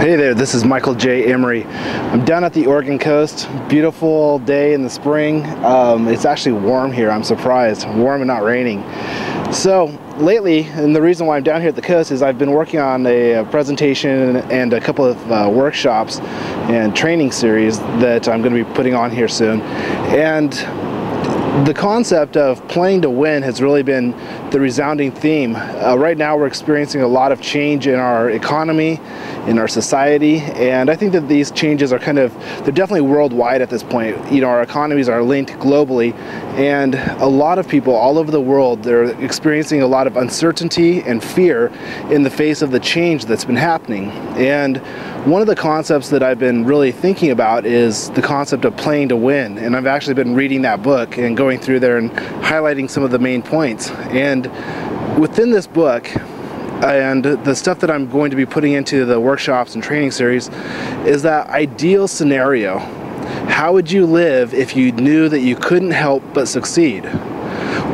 Hey there, this is Michael J. Emery. I'm down at the Oregon coast. Beautiful day in the spring. It's actually warm here, I'm surprised. Warm and not raining. So lately, and the reason why I'm down here at the coast is I've been working on a presentation and a couple of workshops and training series that I'm going to be putting on here soon. And the concept of playing to win has really been the resounding theme. Right now we're experiencing a lot of change in our economy, in our society, and I think that these changes are they're definitely worldwide at this point. You know, our economies are linked globally, and a lot of people all over the world, they're experiencing a lot of uncertainty and fear in the face of the change that's been happening. And one of the concepts that I've been really thinking about is the concept of playing to win, and I've actually been reading that book and going through there and highlighting some of the main points. And within this book and the stuff that I'm going to be putting into the workshops and training series is that ideal scenario. How would you live if you knew that you couldn't help but succeed?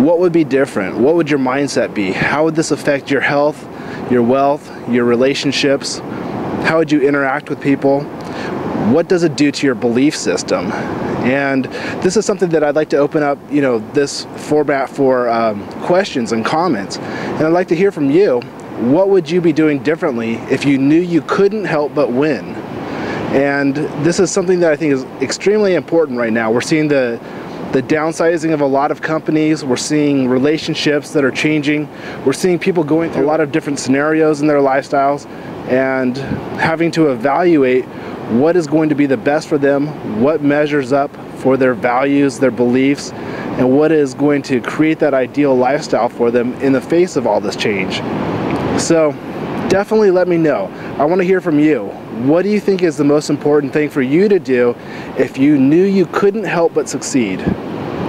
What would be different? What would your mindset be? How would this affect your health, your wealth, your relationships? How would you interact with people? What does it do to your belief system? And this is something that I'd like to open up, this format for questions and comments. And I'd like to hear from you. What would you be doing differently if you knew you couldn't help but win? And this is something that I think is extremely important right now. We're seeing the downsizing of a lot of companies. We're seeing relationships that are changing. We're seeing people going through a lot of different scenarios in their lifestyles and having to evaluate what is going to be the best for them, what measures up for their values, their beliefs, and what is going to create that ideal lifestyle for them in the face of all this change. So definitely let me know. I want to hear from you. What do you think is the most important thing for you to do if you knew you couldn't help but succeed,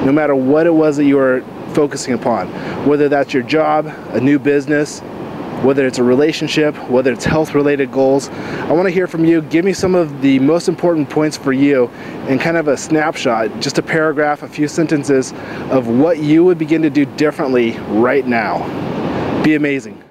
no matter what it was that you were focusing upon? Whether that's your job, a new business, whether it's a relationship, whether it's health-related goals. I want to hear from you. Give me some of the most important points for you and kind of a snapshot, just a paragraph, a few sentences of what you would begin to do differently right now. Be amazing.